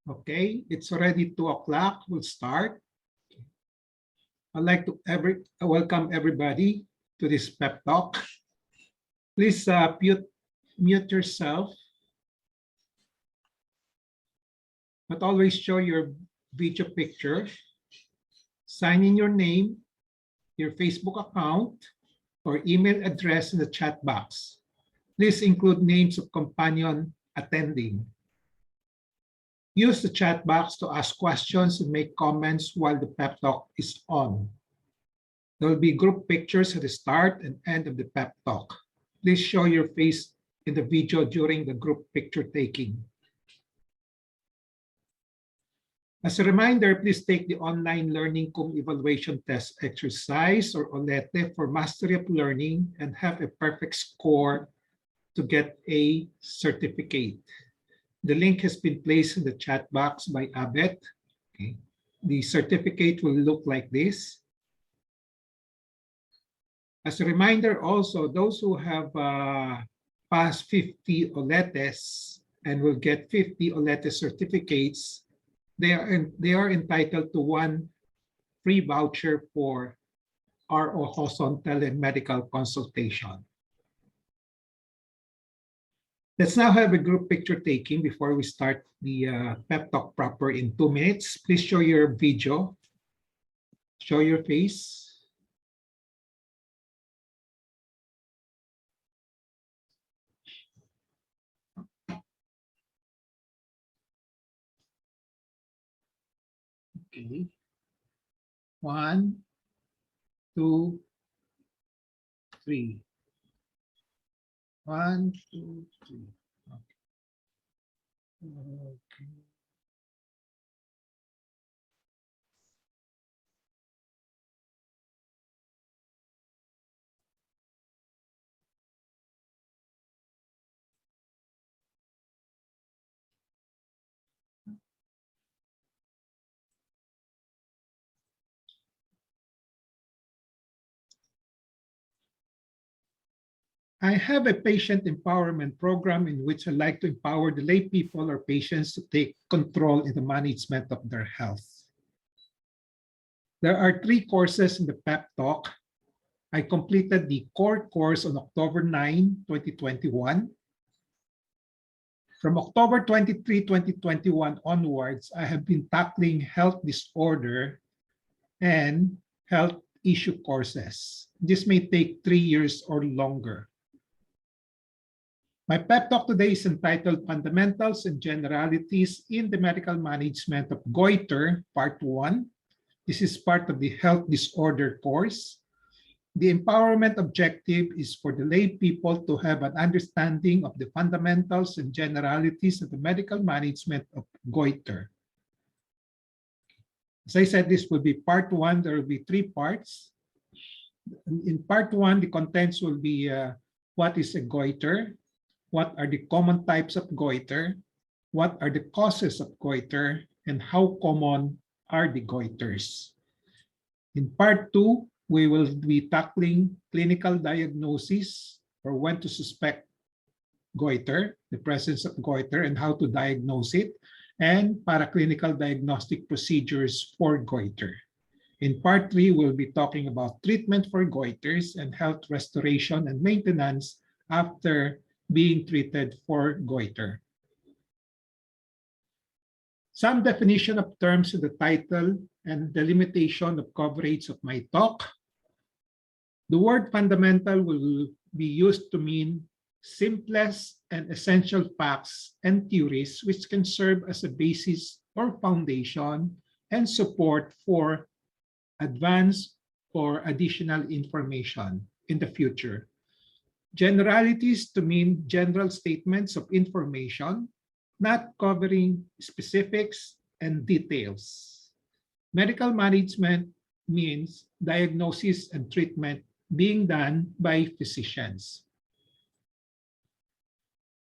Okay, it's already 2 o'clock. We'll start. I'd like to welcome everybody to this pep talk. Please mute yourself, but always show your video picture. Sign in your name, your Facebook account, or email address in the chat box. Please include names of companion attending. Use the chat box to ask questions and make comments while the pep talk is on. There will be group pictures at the start and end of the pep talk. Please show your face in the video during the group picture taking. As a reminder, please take the online learning cum evaluation test exercise or OLETE for mastery of learning and have a perfect score to get a certificate. The link has been placed in the chat box by Abet. Okay. The certificate will look like this. As a reminder also, those who have passed 50 OLETEs and will get 50 OLETE certificates, they are entitled to 1 free voucher for ROJoson telemedical consultation. Let's now have a group picture taking before we start the pep talk proper in 2 minutes. Please show your video. Show your face. Okay. 1, 2, 3. 1, 2, 3. Okay. I have a patient empowerment program in which I like to empower the lay people or patients to take control in the management of their health. There are 3 courses in the pep talk. I completed the core course on October 9, 2021. From October 23, 2021 onwards, I have been tackling health disorder and health issue courses. This may take 3 years or longer. My pep talk today is entitled Fundamentals and Generalities in the Medical Management of Goiter, Part 1. This is part of the health disorder course. The empowerment objective is for the lay people to have an understanding of the fundamentals and generalities of the medical management of goiter. As I said, this will be part 1. There will be 3 parts. In part 1, the contents will be what is a goiter, what are the common types of goiter, what are the causes of goiter, and how common are the goiters. In part 2, we will be tackling clinical diagnosis or when to suspect goiter, the presence of goiter, and how to diagnose it, and paraclinical diagnostic procedures for goiter. In part 3, we'll be talking about treatment for goiters and health restoration and maintenance after being treated for goiter. Some definition of terms in the title and the limitation of coverage of my talk. The word fundamental will be used to mean simplest and essential facts and theories which can serve as a basis or foundation and support for advanced or additional information in the future. Generalities to mean general statements of information, not covering specifics and details. Medical management means diagnosis and treatment being done by physicians.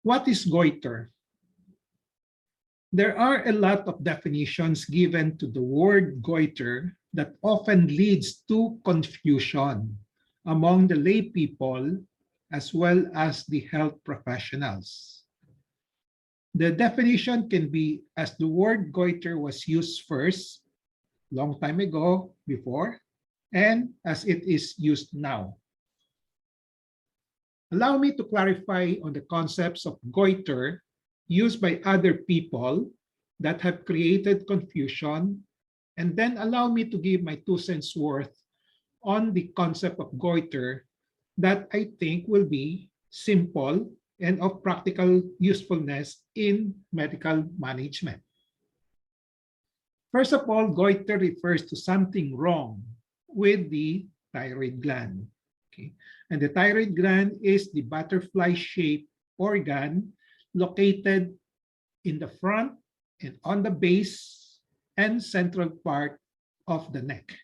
What is goiter? There are a lot of definitions given to the word goiter that often leads to confusion among the lay people as well as the health professionals. The definition can be as the word goiter was used first, long time ago, before, and as it is used now. Allow me to clarify on the concepts of goiter used by other people that have created confusion, and then allow me to give my 2 cents worth on the concept of goiter that I think will be simple and of practical usefulness in medical management. First of all, goiter refers to something wrong with the thyroid gland. Okay? And the thyroid gland is the butterfly-shaped organ located in the front and on the base and central part of the neck.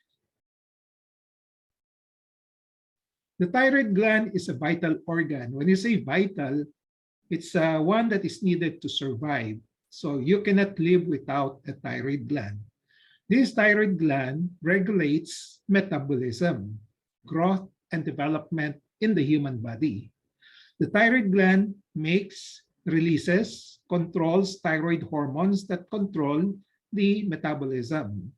The thyroid gland is a vital organ. When you say vital, it's one that is needed to survive. So you cannot live without a thyroid gland. This thyroid gland regulates metabolism, growth, and development in the human body. The thyroid gland makes, releases, controls thyroid hormones that control the metabolism.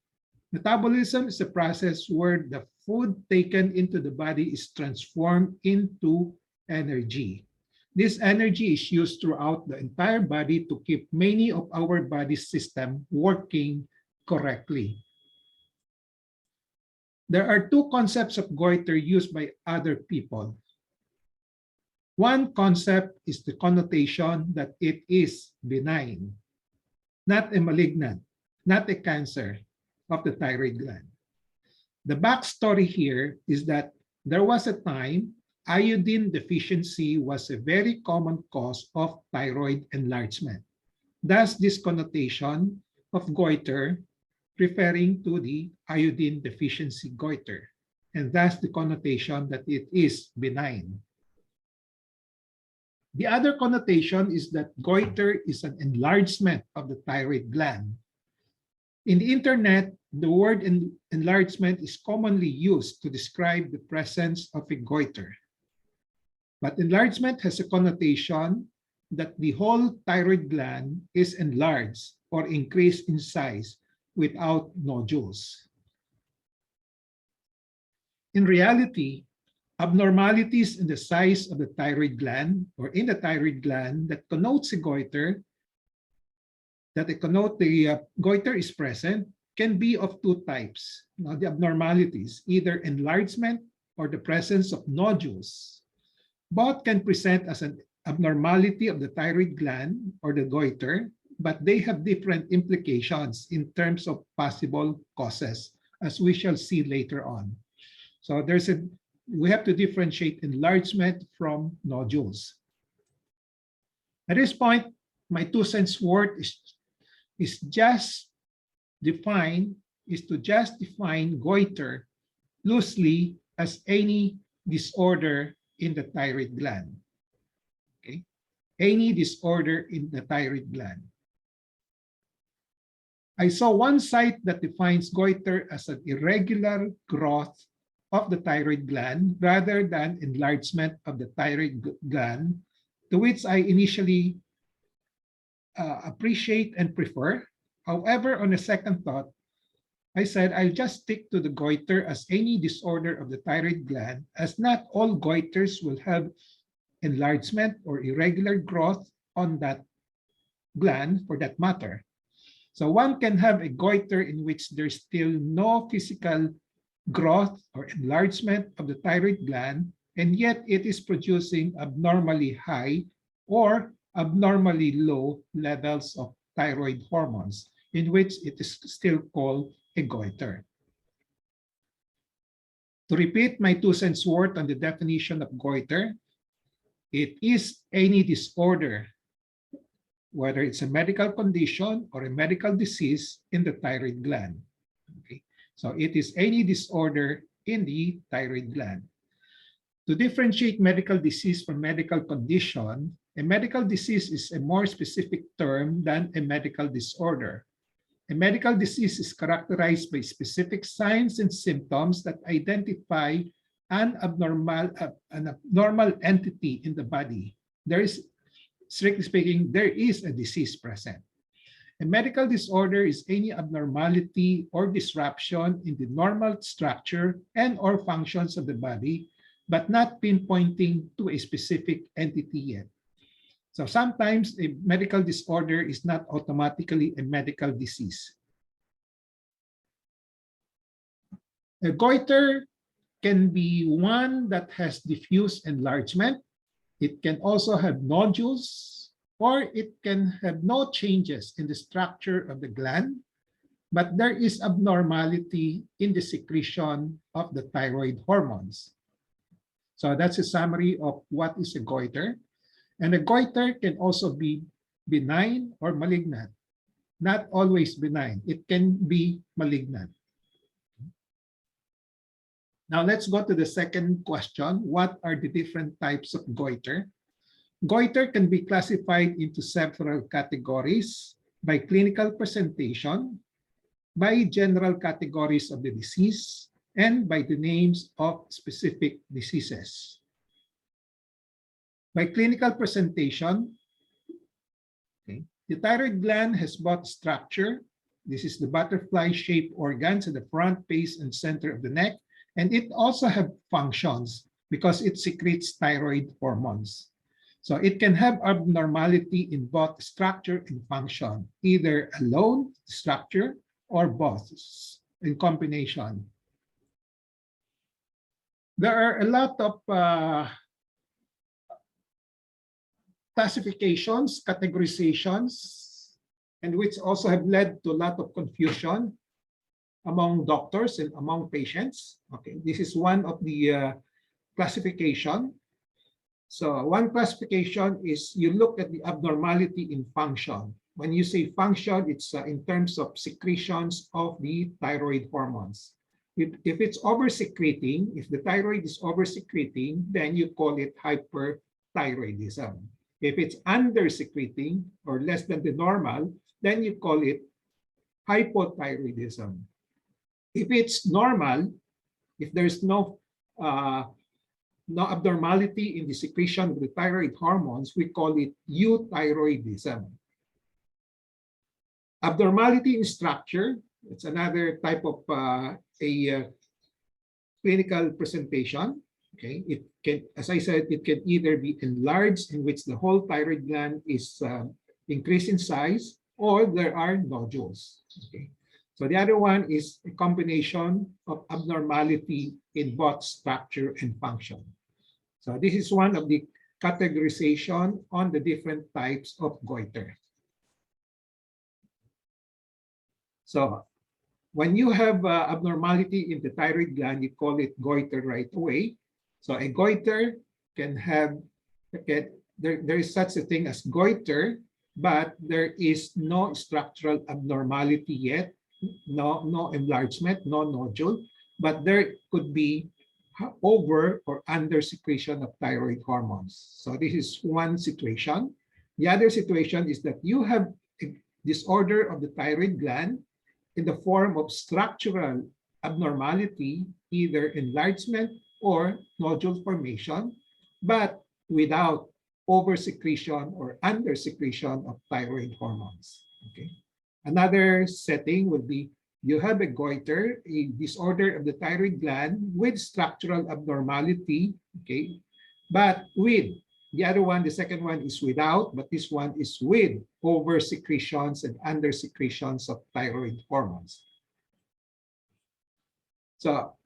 Metabolism is a process where the food taken into the body is transformed into energy. This energy is used throughout the entire body to keep many of our body systems working correctly. There are two concepts of goiter used by other people. One concept is the connotation that it is benign, not a malignant, not a cancer of the thyroid gland. The backstory here is that there was a time iodine deficiency was a very common cause of thyroid enlargement. Thus, this connotation of goiter referring to the iodine deficiency goiter, and thus the connotation that it is benign. The other connotation is that goiter is an enlargement of the thyroid gland. In the internet, the word enlargement is commonly used to describe the presence of a goiter. But enlargement has a connotation that the whole thyroid gland is enlarged or increased in size without nodules. In reality, abnormalities in the size of the thyroid gland or in the thyroid gland that connotes a goiter, goiter is present, can be of two types. Now, the abnormalities, either enlargement or the presence of nodules. Both can present as an abnormality of the thyroid gland or the goiter, but they have different implications in terms of possible causes, as we shall see later on. So we have to differentiate enlargement from nodules. At this point, my 2 cents worth is to just define goiter loosely as any disorder in the thyroid gland. Okay? Any disorder in the thyroid gland. I saw one site that defines goiter as an irregular growth of the thyroid gland rather than enlargement of the thyroid gland, to which I initially appreciate and prefer. However, on a second thought, I said I'll just stick to the goiter as any disorder of the thyroid gland, as not all goiters will have enlargement or irregular growth on that gland for that matter. So one can have a goiter in which there's still no physical growth or enlargement of the thyroid gland, and yet it is producing abnormally high or abnormally low levels of thyroid hormones, in which it is still called a goiter. To repeat my 2 cents worth on the definition of goiter, it is any disorder, whether it's a medical condition or a medical disease in the thyroid gland. Okay? So it is any disorder in the thyroid gland. To differentiate medical disease from medical condition, a medical disease is a more specific term than a medical disorder. A medical disease is characterized by specific signs and symptoms that identify an abnormal entity in the body. There is strictly speaking, there is a disease present. A medical disorder is any abnormality or disruption in the normal structure and or functions of the body, but not pinpointing to a specific entity yet. So sometimes a medical disorder is not automatically a medical disease. A goiter can be one that has diffuse enlargement. It can also have nodules, or it can have no changes in the structure of the gland, but there is abnormality in the secretion of the thyroid hormones. So that's a summary of what is a goiter. And a goiter can also be benign or malignant. Not always benign. It can be malignant. Now let's go to the second question. What are the different types of goiter? Goiter can be classified into several categories: by clinical presentation, by general categories of the disease, and by the names of specific diseases. By clinical presentation, okay, the thyroid gland has both structure. This is the butterfly-shaped organs at the front, base, and center of the neck. And it also has functions because it secretes thyroid hormones. So it can have abnormality in both structure and function, either alone, structure, or both in combination. There are a lot of classifications, categorizations, and which also have led to a lot of confusion among doctors and among patients. Okay, this is one of the classification. So one classification is you look at the abnormality in function. When you say function, it's in terms of secretions of the thyroid hormones. If it's over-secreting, if the thyroid is over-secreting, then you call it hyperthyroidism. If it's under-secreting or less than the normal, then you call it hypothyroidism. If it's normal, if there's no abnormality in the secretion of the thyroid hormones, we call it euthyroidism. Abnormality in structure, it's another type of clinical presentation. Okay, it can, as I said, it can either be enlarged, in which the whole thyroid gland is increased in size, or there are nodules. Okay. So the other one is a combination of abnormality in both structure and function. So this is one of the categorization on the different types of goiter. So when you have abnormality in the thyroid gland, you call it goiter right away. So a goiter can have, there is such a thing as goiter, but there is no structural abnormality yet, no enlargement, no nodule, but there could be over or under secretion of thyroid hormones. So this is one situation. The other situation is that you have a disorder of the thyroid gland in the form of structural abnormality, either enlargement or nodule formation, but without over-secretion or under-secretion of thyroid hormones. Okay. Another setting would be you have a goiter, a disorder of the thyroid gland with structural abnormality, okay, but with the other one, the second one is without, but this one is with over-secretions and under-secretions of thyroid hormones. So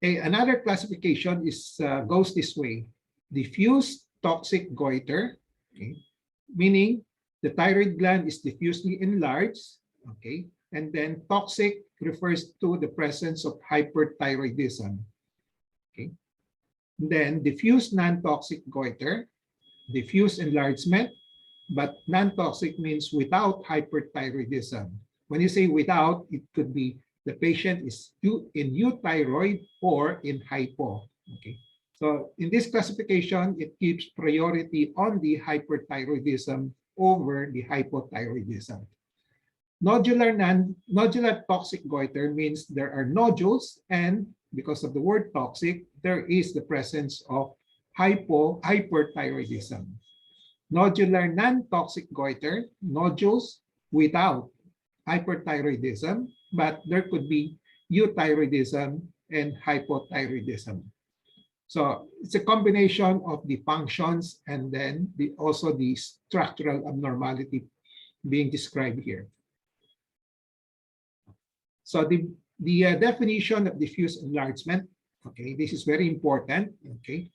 another classification is goes this way: diffuse toxic goiter, okay, meaning the thyroid gland is diffusely enlarged, okay, and then toxic refers to the presence of hyperthyroidism, okay. And then diffuse non-toxic goiter, diffuse enlargement, but non-toxic means without hyperthyroidism. When you say without, it could be the patient is in euthyroid or in hypo. Okay. So in this classification, it gives priority on the hyperthyroidism over the hypothyroidism. Nodular toxic goiter means there are nodules, and because of the word toxic, there is the presence of hyperthyroidism. Nodular non-toxic goiter, nodules without hyperthyroidism, but there could be euthyroidism and hypothyroidism. So it's a combination of the functions and then also the structural abnormality being described here. So the definition of diffuse enlargement, okay, this is very important. Okay,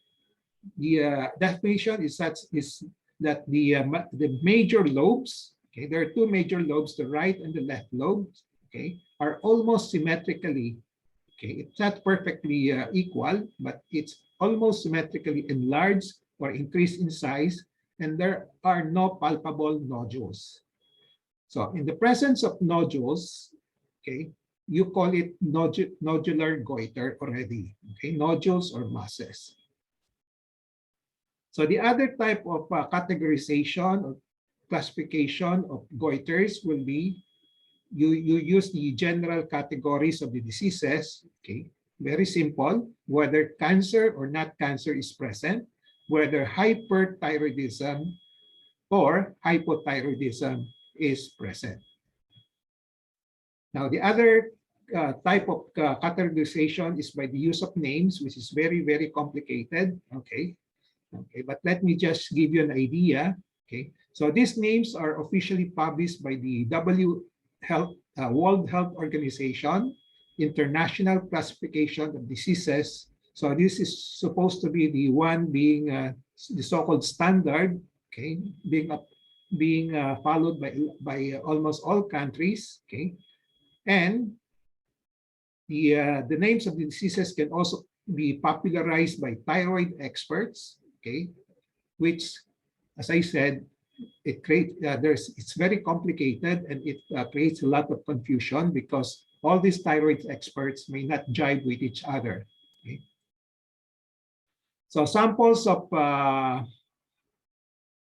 the definition is that the major lobes, okay, there are two major lobes, the right and the left lobes, okay, are almost symmetrically, okay, it's not perfectly equal, but it's almost symmetrically enlarged or increased in size, and there are no palpable nodules. So in the presence of nodules, okay, you call it nodular goiter already, okay, nodules or masses. So the other type of categorization or classification of goiters will be, you use the general categories of the diseases, okay, very simple, whether cancer or not cancer is present, whether hyperthyroidism or hypothyroidism is present. Now, the other type of categorization is by the use of names, which is very, very complicated. Okay, but let me just give you an idea. Okay, so these names are officially published by the World Health Organization, International Classification of Diseases. So this is supposed to be the one being the so-called standard, okay, being followed by almost all countries. Okay, and the names of the diseases can also be popularized by thyroid experts. Okay, which, as I said, it's very complicated, and it creates a lot of confusion because all these thyroid experts may not jive with each other. Okay? So samples of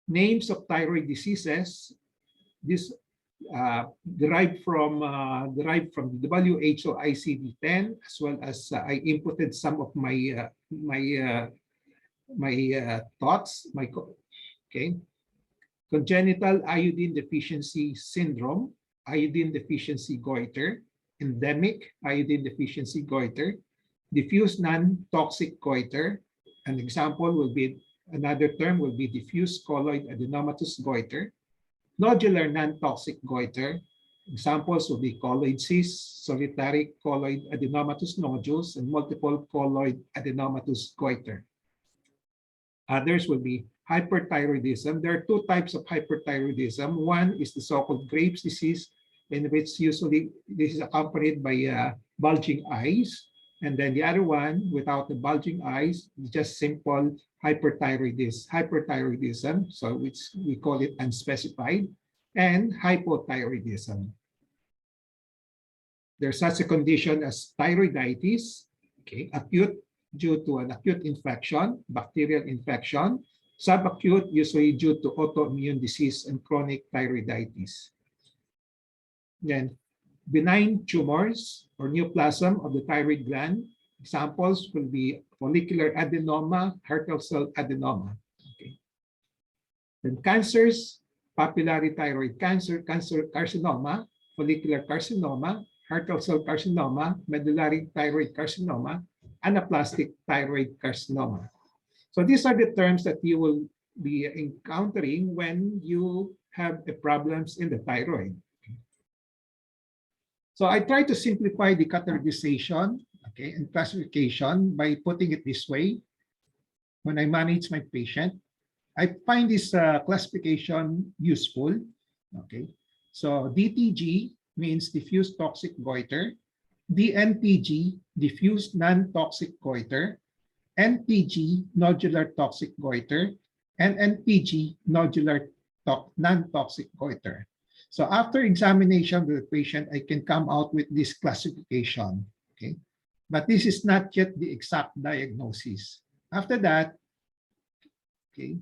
names of thyroid diseases, this derived from the WHO ICD-10, as well as I inputted some of my thoughts. Okay. Congenital iodine deficiency syndrome, iodine deficiency goiter, endemic iodine deficiency goiter, diffuse non-toxic goiter. An example will be, another term will be diffuse colloid adenomatous goiter, nodular non-toxic goiter. Examples will be colloid cysts, solitary colloid adenomatous nodules, and multiple colloid adenomatous goiter. Others will be hyperthyroidism. There are two types of hyperthyroidism. One is the so-called Graves' disease, in which usually this is accompanied by bulging eyes. And then the other one, without the bulging eyes, just simple hyperthyroidism, so which we call it unspecified, and hypothyroidism. There's such a condition as thyroiditis, okay, acute due to an acute infection, bacterial infection, subacute usually due to autoimmune disease and chronic thyroiditis. Then benign tumors or neoplasm of the thyroid gland. Examples will be follicular adenoma, Hurtl cell adenoma. Okay. Then cancers, papillary thyroid cancer, carcinoma, follicular carcinoma, Hurtl cell carcinoma, medullary thyroid carcinoma, anaplastic thyroid carcinoma. So these are the terms that you will be encountering when you have the problems in the thyroid. So I try to simplify the categorization, okay, and classification by putting it this way. When I manage my patient, I find this classification useful. Okay, so DTG means diffuse toxic goiter, DNTG, diffuse non-toxic goiter, NTG, nodular toxic goiter, and NTG, nodular non-toxic goiter. So after examination of the patient, I can come out with this classification, okay? But this is not yet the exact diagnosis. After that, okay,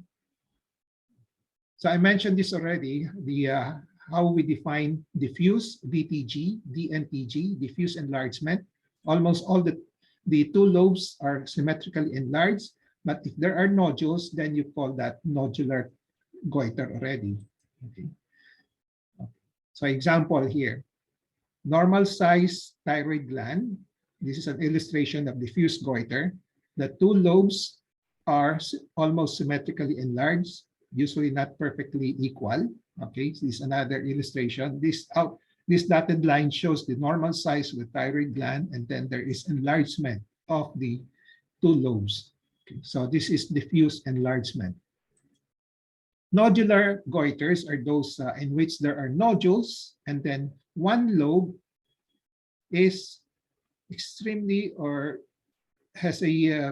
so I mentioned this already, the how we define diffuse, DTG, DNTG, diffuse enlargement. Almost all the two lobes are symmetrically enlarged. But if there are nodules, then you call that nodular goiter already. Okay. So example here, normal size thyroid gland. This is an illustration of diffuse goiter. The two lobes are almost symmetrically enlarged, usually not perfectly equal. Okay, so this is another illustration. This dotted line shows the normal size of the thyroid gland, and then there is enlargement of the two lobes. Okay, so this is diffuse enlargement. Nodular goiters are those in which there are nodules, and then one lobe is extremely or has a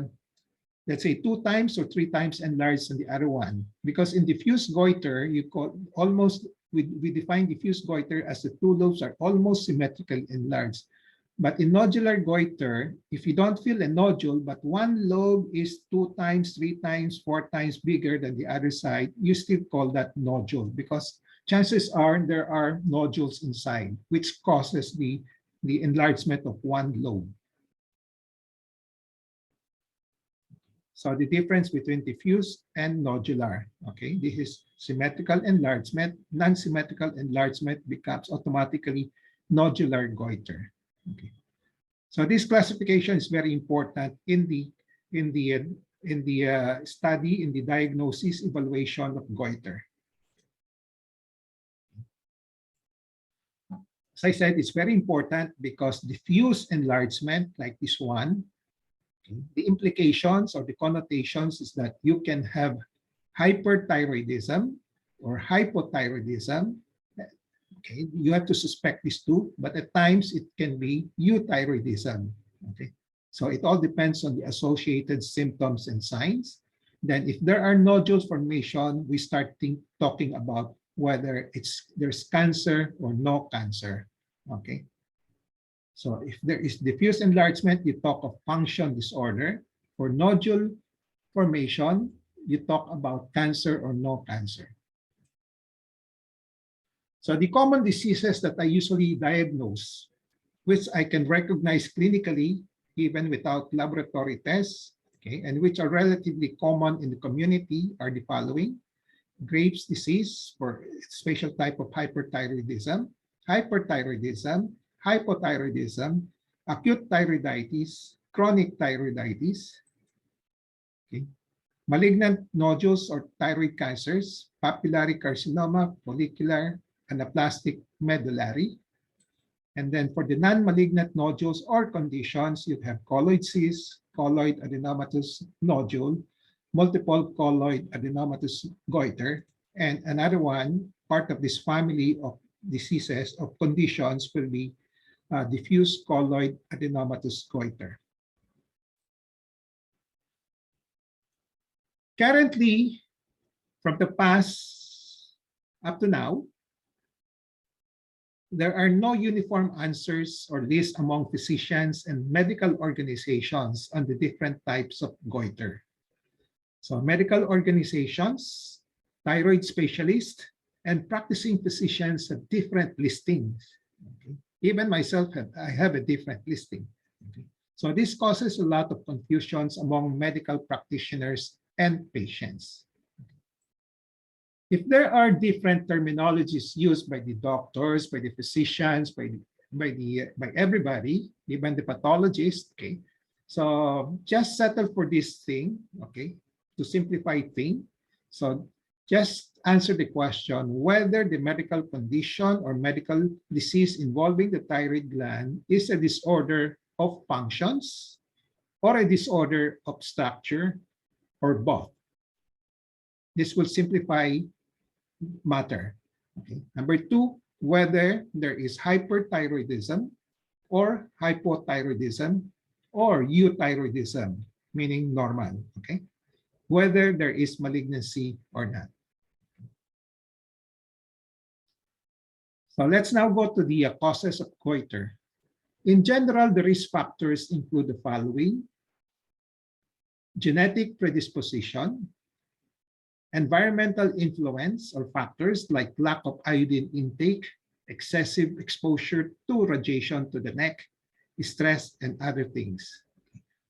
let's say 2 times or 3 times enlarged than the other one. Because in diffuse goiter, you call almost we define diffuse goiter as the two lobes are almost symmetrically enlarged. But in nodular goiter, if you don't feel a nodule, but one lobe is 2 times, 3 times, 4 times bigger than the other side, you still call that nodule, because chances are there are nodules inside, which causes the enlargement of one lobe. So the difference between diffuse and nodular, okay? This is symmetrical enlargement. Non-symmetrical enlargement becomes automatically nodular goiter. Okay. So this classification is very important in the study, in the diagnosis, evaluation of goiter. As I said, it's very important because diffuse enlargement, like this one, the implications or the connotations is that you can have hyperthyroidism or hypothyroidism. Okay, you have to suspect these two, but at times it can be euthyroidism. Okay, so it all depends on the associated symptoms and signs. Then if there are nodule formation, we start talking about whether there's cancer or no cancer. Okay, so if there is diffuse enlargement, you talk of function disorder. For nodule formation, you talk about cancer or no cancer. So the common diseases that I usually diagnose, which I can recognize clinically even without laboratory tests, okay, and which are relatively common in the community are the following: Graves' disease for special type of hyperthyroidism, hyperthyroidism, hypothyroidism, acute thyroiditis, chronic thyroiditis, okay, malignant nodules or thyroid cancers, papillary carcinoma, follicular, anaplastic medullary. And then for the non-malignant nodules or conditions, you have colloid cyst, colloid adenomatous nodule, multiple colloid adenomatous goiter, and another one, part of this family of diseases of conditions will be diffuse colloid adenomatous goiter. Currently, from the past up to now, there are no uniform answers or lists among physicians and medical organizations on the different types of goiter. So medical organizations, thyroid specialists, and practicing physicians have different listings. Okay. Even myself, I have a different listing. Okay. So this causes a lot of confusions among medical practitioners and patients. If there are different terminologies used by the doctors, by the physicians, by everybody, even the pathologist, okay, so just settle for this thing, okay, to simplify things. So just answer the question whether the medical condition or medical disease involving the thyroid gland is a disorder of functions or a disorder of structure or both. This will simplify matter. Okay. Number 2, whether there is hyperthyroidism or hypothyroidism or euthyroidism, meaning normal. Okay. Whether there is malignancy or not. So let's now go to the causes of goiter. In general, the risk factors include the following: genetic predisposition, environmental influence or factors like lack of iodine intake, excessive exposure to radiation to the neck, stress, and other things.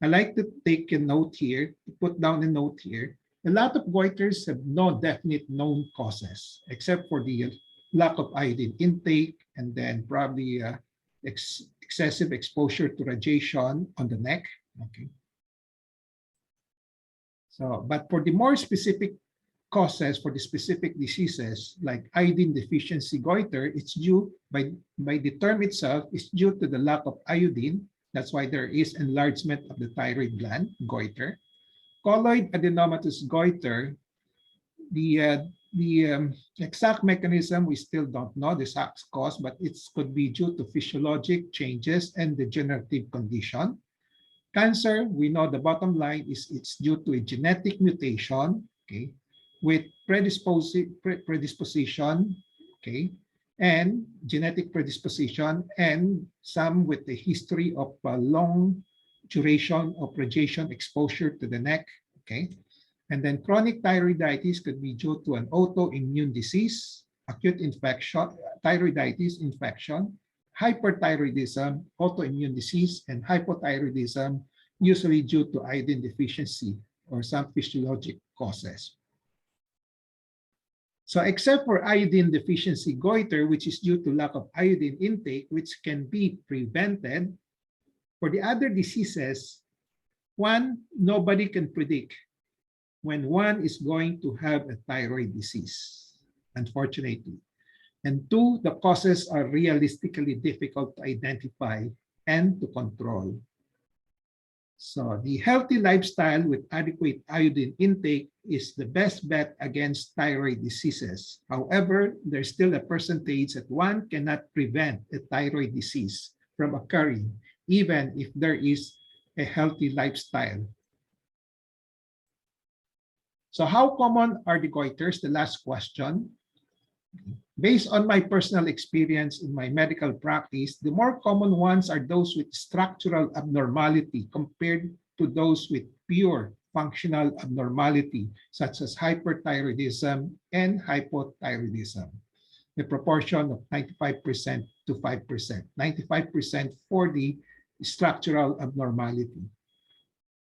I like to take a note here, to put down a note here. A lot of goiters have no definite known causes, except for the lack of iodine intake and then probably excessive exposure to radiation on the neck. Okay. So, but for the more specific causes for the specific diseases like iodine deficiency goiter, it's due by the term itself, is due to the lack of iodine. That's why there is enlargement of the thyroid gland, goiter. Colloid adenomatous goiter, the exact mechanism we still don't know, the exact cause, but it could be due to physiologic changes and degenerative condition. Cancer, we know the bottom line is it's due to a genetic mutation, okay, with predisposition, okay, and genetic predisposition, and some with the history of long duration of radiation exposure to the neck, okay. And then chronic thyroiditis could be due to an autoimmune disease, acute infection, thyroiditis infection, hyperthyroidism, autoimmune disease, and hypothyroidism, usually due to iodine deficiency or some physiologic causes. So except for iodine deficiency goiter, which is due to lack of iodine intake, which can be prevented, for the other diseases, one, nobody can predict when one is going to have a thyroid disease, unfortunately. And two, the causes are realistically difficult to identify and to control. So the healthy lifestyle with adequate iodine intake is the best bet against thyroid diseases. However, there's still a percentage that one cannot prevent a thyroid disease from occurring, even if there is a healthy lifestyle. So how common are the goiters? The last question. Based on my personal experience in my medical practice, the more common ones are those with structural abnormality compared to those with pure functional abnormality, such as hyperthyroidism and hypothyroidism. The proportion of 95% to 5%, 95% for the structural abnormality.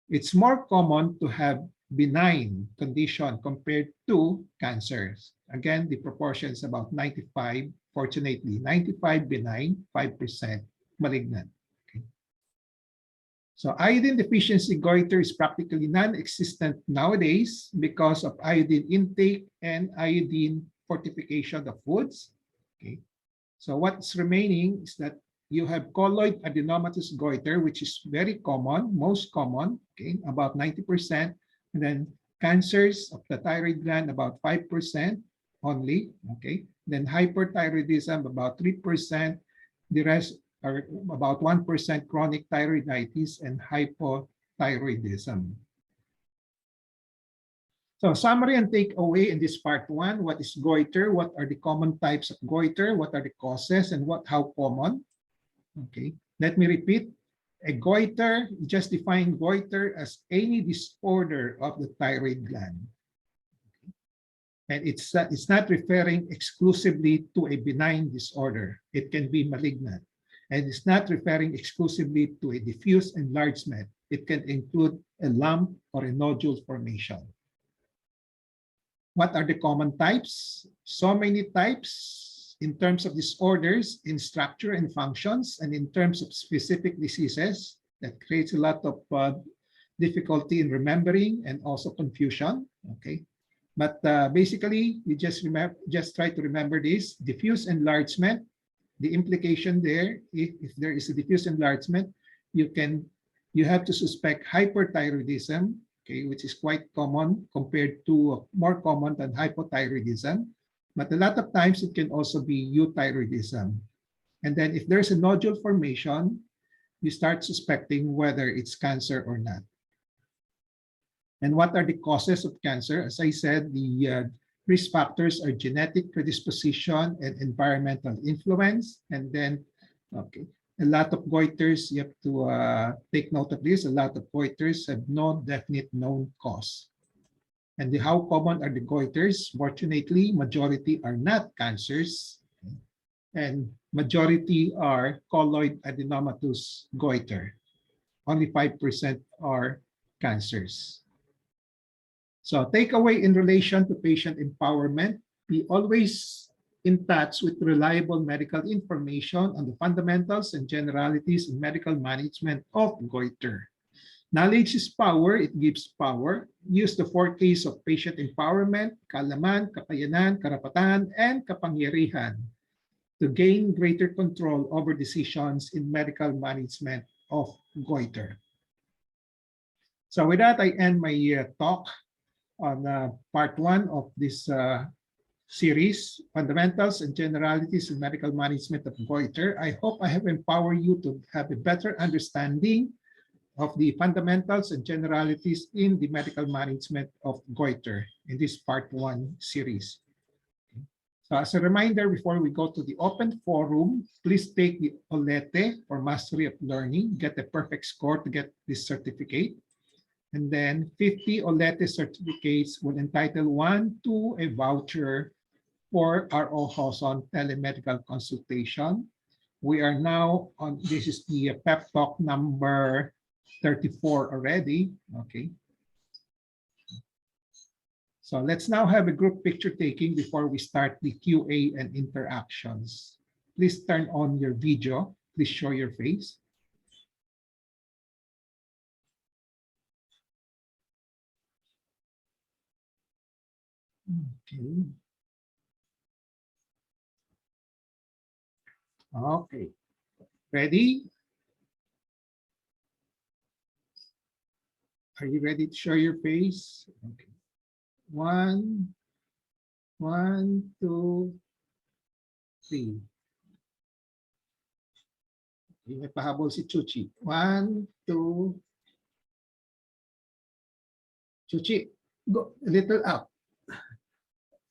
It's more common to have benign condition compared to cancers. Again, the proportion is about 95, fortunately, 95 benign, 5% malignant. Okay. So iodine deficiency goiter is practically non-existent nowadays because of iodine intake and iodine fortification of foods. Okay. So what's remaining is that you have colloid adenomatous goiter, which is very common, most common, okay, about 90%. And then cancers of the thyroid gland, about 5% only, okay? Then hyperthyroidism, about 3%. The rest are about 1% chronic thyroiditis and hypothyroidism. So summary and takeaway in this part one: what is goiter? What are the common types of goiter? What are the causes and how common? Okay, let me repeat. A goiter, just define goiter as any disorder of the thyroid gland. And it's not referring exclusively to a benign disorder. It can be malignant. And it's not referring exclusively to a diffuse enlargement. It can include a lump or a nodule formation. What are the common types? So many types in terms of disorders, in structure and functions, and in terms of specific diseases. That creates a lot of difficulty in remembering and also confusion. Okay, but basically, you just try to remember this: diffuse enlargement. The implication there, if there is a diffuse enlargement, you have to suspect hyperthyroidism. Okay, which is quite common compared to more common than hypothyroidism. But a lot of times it can also be euthyroidism. And then if there's a nodule formation, you start suspecting whether it's cancer or not. And what are the causes of cancer? As I said, the risk factors are genetic predisposition and environmental influence. And then, okay, a lot of goiters, you have to take note of this, a lot of goiters have no definite known cause. And how common are the goiters? Fortunately, majority are not cancers, and majority are colloid adenomatous goiter. only 5% are cancers. So takeaway in relation to patient empowerment, be always in touch with reliable medical information on the fundamentals and generalities in medical management of goiter. Knowledge is power, it gives power. Use the 4Ks of patient empowerment, kaalaman, kapayanan, karapatan, and kapangyarihan to gain greater control over decisions in medical management of goiter. So with that, I end my talk on part 1 of this series, Fundamentals and Generalities in Medical Management of Goiter. I hope I have empowered you to have a better understanding of the fundamentals and generalities in the medical management of goiter in this part 1 series. So as a reminder, before we go to the open forum, please take the OLETE for Mastery of Learning, get a perfect score to get this certificate. And then 50 OLETE certificates will entitle one to a voucher for ROJoson telemedical consultation. We are now on, this is the pep talk number 34 already. Okay. So let's now have a group picture taking before we start the QA and interactions. Please turn on your video. Please show your face. Okay. Okay. Ready? Are you ready to show your face? Okay. 1, 2, 3. Okay, may pahabol si Chuchi. 1, 2. Chuchi, go a little up.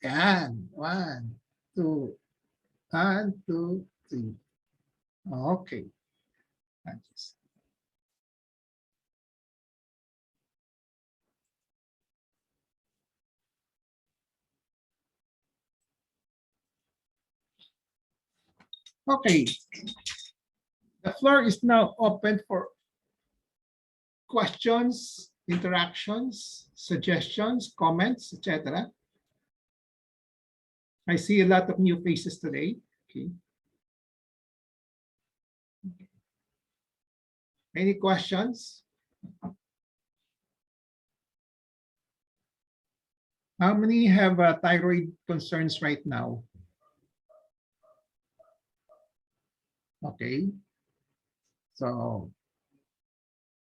Yan. 1, 2. 1, 2, 3. Okay. Thanks. Okay. The floor is now open for questions, interactions, suggestions, comments, etc. I see a lot of new faces today. Okay. Any questions? How many have thyroid concerns right now? Okay. So.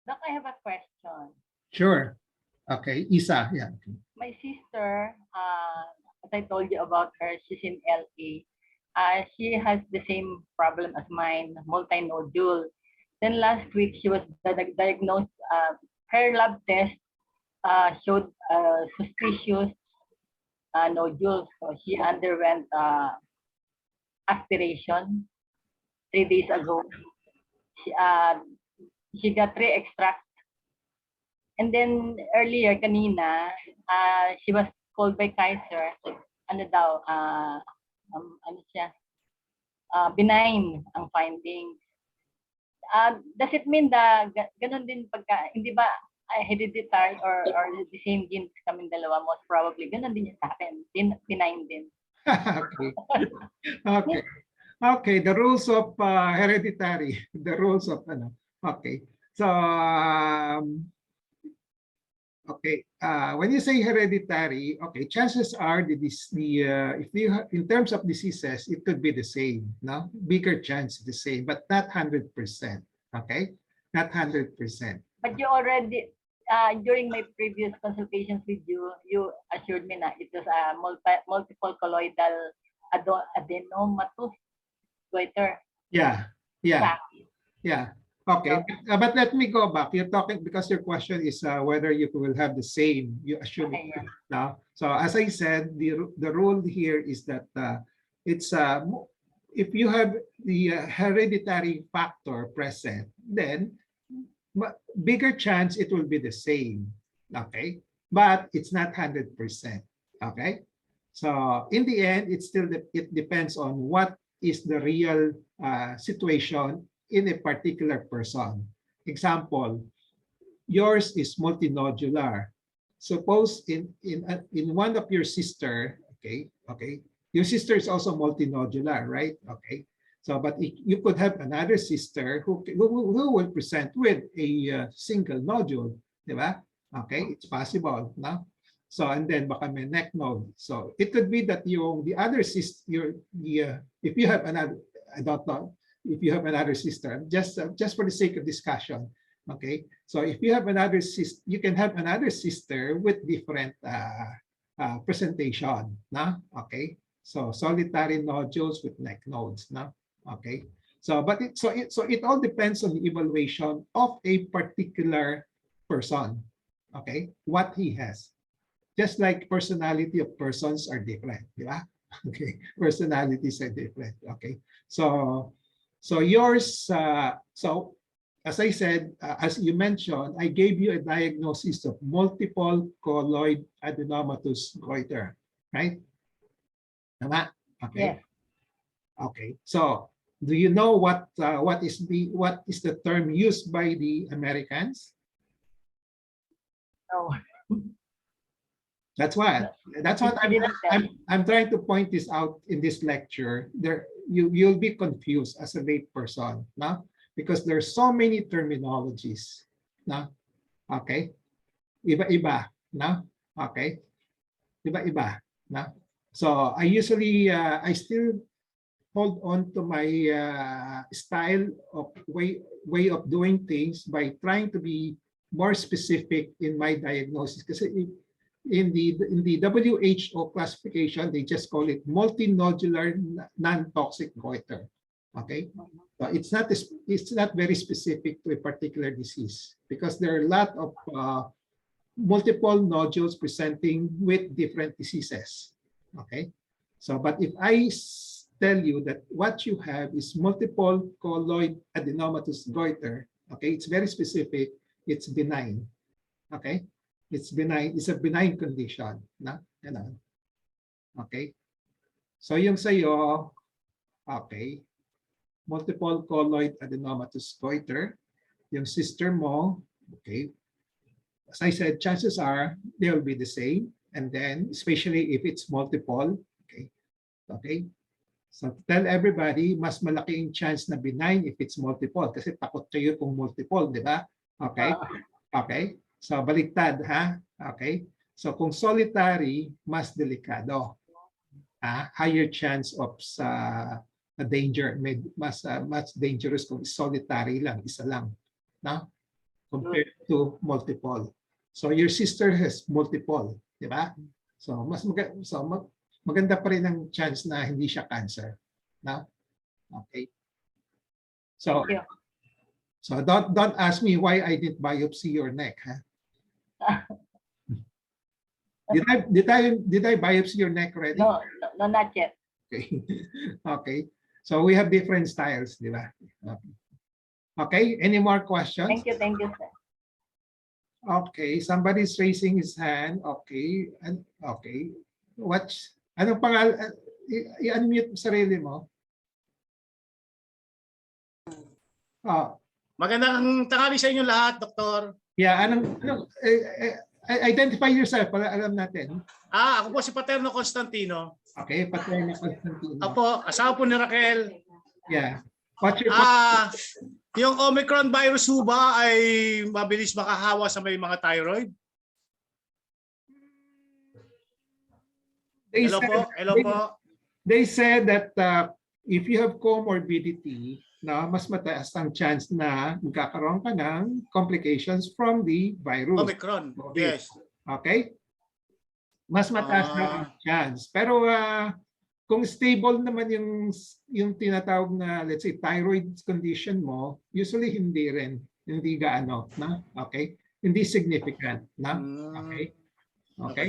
Doc, I have a question. Sure. Okay. Isa, yeah. Okay. My sister, as I told you about her, she's in LA. She has the same problem as mine, multinodule. Then last week, she was diagnosed, her lab test showed suspicious nodules. So she underwent aspiration 3 days ago. She got 3 extracts. And then earlier, kanina, she was called by Kaiser. Ano daw, ano siya? Benign ang findings. Does it mean that ganun din pagka, hindi ba hereditary or the same genes kaming dalawa, most probably, ganun din sa akin, benign din. Okay. Okay. Okay, the rules of hereditary, the rules of, okay. So, okay, when you say hereditary, okay, chances are if you have, in terms of diseases, it could be the same, no? Bigger chance the same, but not 100%, okay? Not 100%. But you already, during my previous consultations with you, you assured me that it was a multiple colloidal adenomatous goiter. Yeah, yeah, yeah. Okay, but let me go back. You're talking because your question is whether you will have the same. You assume Okay, yeah. now. So as I said, the rule here is that it's if you have the hereditary factor present, then bigger chance it will be the same. Okay, but it's not 100%. Okay, so in the end, it depends on what is the real situation in a particular person. example, yours is multinodular. Suppose in one of your sister, okay, your sister is also multinodular, right? Okay. So, but you could have another sister who will present with a single nodule, di ba? Okay, it's possible, no? So, and then baka may neck node. So, it could be that the other sister, if you have another, I don't know, if you have another sister, just for the sake of discussion, okay? So, if you have another sister, you can have another sister with different presentation, no? Okay. So, solitary nodules with neck nodes, no? Okay. So, but it all depends on the evaluation of a particular person. Okay, what he has. Just like personality of persons are different, yeah. Okay, personalities are different. Okay, so yours. So as I said, as you mentioned, I gave you a diagnosis of multiple colloid adenomatous goiter, right? Tama? Okay. Yes. Okay. So, do you know what is the term used by the Americans? No. That's what I didn't tell. I'm trying to point this out in this lecture. You'll be confused as a lay person, no? Because there's so many terminologies, no? Okay, iba-iba, no? Okay, iba-iba, no? So I usually I still hold on to my style of way of doing things by trying to be more specific in my diagnosis. Kasi in the WHO classification, they just call it multinodular non-toxic goiter. Okay, so it's not very specific to a particular disease because there are a lot of multiple nodules presenting with different diseases. Okay, so but if I tell you that what you have is multiple colloid adenomatous goiter, okay, it's very specific, it's benign. Okay, it's benign, it's a benign condition, na? Ganun. Okay, so yung sa'yo, okay, multiple colloid adenomatous goiter. Yung sister mo, okay, as I said, chances are they will be the same, and then especially if it's multiple, okay, okay. So tell everybody, mas malaki yung chance na benign if it's multiple kasi takot kayo kung multiple, di ba? Okay? Okay? So baliktad, ha? Okay? So kung solitary, mas delikado. Higher chance of a danger, mas dangerous kung solitary lang, isa lang, no? Compared to multiple. So your sister has multiple, di ba? So maganda pa rin ang chance na hindi siya cancer, no? Okay. So don't ask me why I didn't biopsy your neck, huh? Did I biopsy your neck already? No, not yet. Okay. Okay. So we have different styles, di ba? Okay. Okay. Any more questions? Thank you, sir. Okay. Somebody's raising his hand. Okay. And okay. Anong pangalan? I-unmute mo sarili mo. Magandang tanghali sa inyo lahat, Doktor. Yeah, identify yourself para alam natin. Ako po si Paterno Constantino. Okay, Paterno Constantino. Apo, asawa po ni Raquel. Yeah. What's your yung Omicron virus ho ba ay mabilis makahawa sa may mga thyroid? Hello po. They said that if you have comorbidity, mas mataas ang chance na magkakaroon ka ng complications from the virus. Omicron, yes. Okay? Mas mataas na ang chance. Pero kung stable naman yung tinatawag na, let's say, thyroid condition mo, usually hindi gaano, na? Okay? Hindi significant, na? Okay? Okay?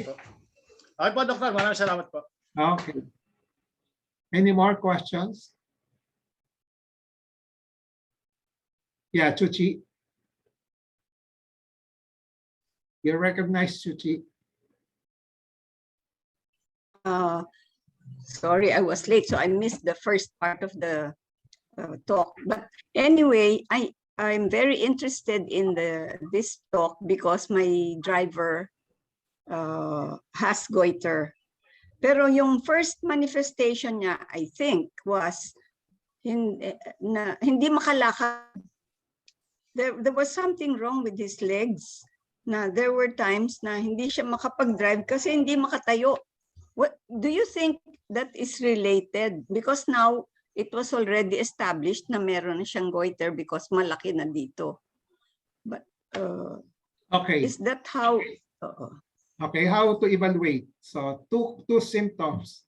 Okay po, Doktor. Maraming salamat po. Okay. Any more questions? Yeah, Chuchi. You're recognized, Chuchi. Sorry, I was late, so I missed the first part of the talk. But anyway, I'm very interested in this talk because my driver has goiter. Pero yung first manifestation niya, I think, was hindi makalakad. There was something wrong with his legs. Na there were times na hindi siya makapag-drive kasi hindi makatayo. What do you think that is related? Because now it was already established na meron na siyang goiter because malaki na dito. But Okay. is that how? Okay, how to evaluate? So two symptoms.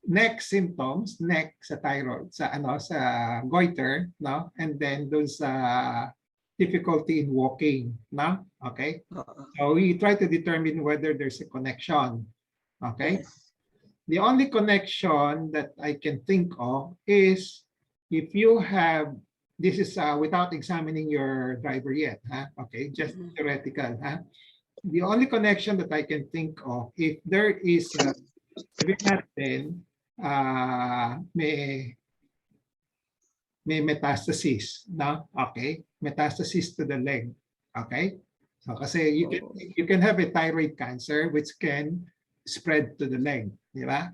Neck symptoms, neck sa thyroid, sa goiter, no? And then those difficulty in walking, no? Okay. So we try to determine whether there's a connection. Okay. Yes. The only connection that I can think of is if you have, this is without examining your driver yet, huh? Okay, just theoretical, huh? The only connection that I can think of, if there is may metastasis, no? Okay, metastasis to the leg. Okay, so kasi you can have a thyroid cancer which can spread to the leg, di ba?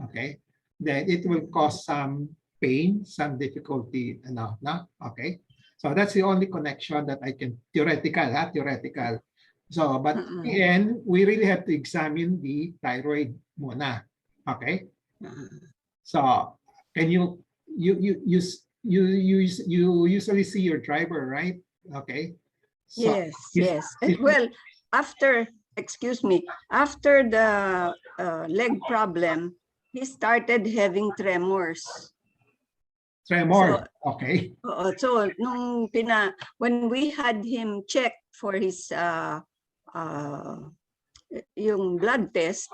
Okay, then it will cause some pain, some difficulty, no? Okay, so that's the only connection that I can theoretical. So, but again, we really have to examine the thyroid muna. Okay. So, can you usually see your driver, right? Okay. So Yes. Well, after the leg problem, he started having tremors. Tremor. Okay. So when we had him checked for his yung blood test,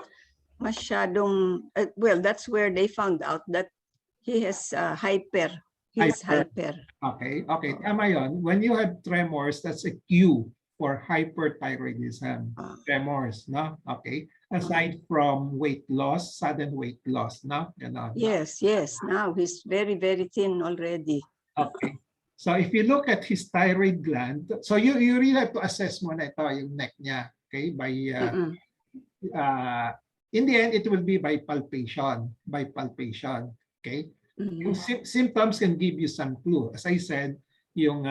masyadong well, that's where they found out that he has hyper. Okay, tama yun. When you have tremors, that's a cue for hyperthyroidism. Tremors, no? Okay. Aside from weight loss, sudden weight loss, no? Yes. Now he's very, very thin already. Okay. So if you look at his thyroid gland, so you really have to assess mo na ito yung neck niya, okay? By in the end, it will be by palpation, okay? Yung symptoms can give you some clue. As I said, yung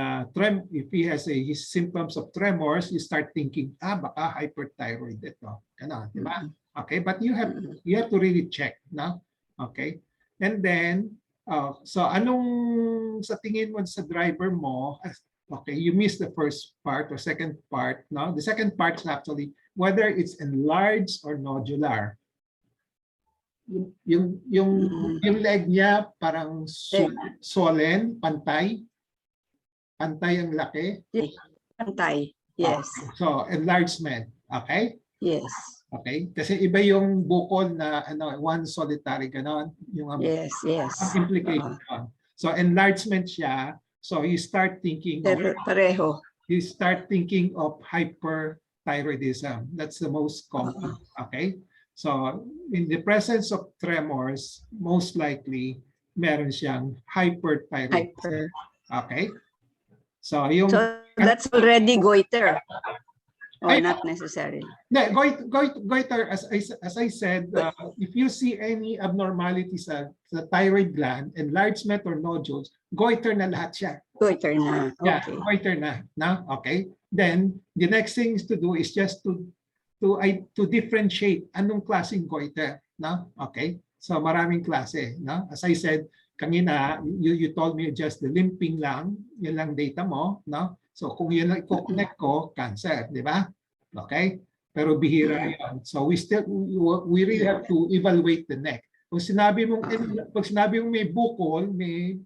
if he has his symptoms of tremors, you start thinking, baka hyperthyroid ito. Di ba? Okay, but you have to really check, no? Okay, and then so anong sa tingin mo sa driver mo? Okay, you missed the first part or second part, no? The second part is actually whether it's enlarged or nodular. Yung leg niya parang swollen, pantay ang laki. Pantay, yes. So enlargement, okay? Yes. Okay, kasi iba yung bukol na one solitary ganon, yung yes. implication. So enlargement siya. So you start thinking pareho. You start thinking of hyperthyroidism. That's the most common. Okay? So in the presence of tremors, most likely meron siyang hyperthyroidism. Okay? So that's already goiter. Or not necessarily. Goiter, as I said, if you see any abnormalities sa thyroid gland, enlargement or nodules, goiter na lahat siya. Goiter na. Okay. Yeah, goiter na. Okay. Then the next thing to do is just to differentiate anong klaseng goiter. No? Okay. So maraming klase. No? As I said, kanina, you told me just the limping lang, yun lang data mo. No? So kung yun lang i-connect ko, cancer, di ba? Okay? Pero bihira yun. So we really have to evaluate the neck. Pag sinabi mong may bukol, may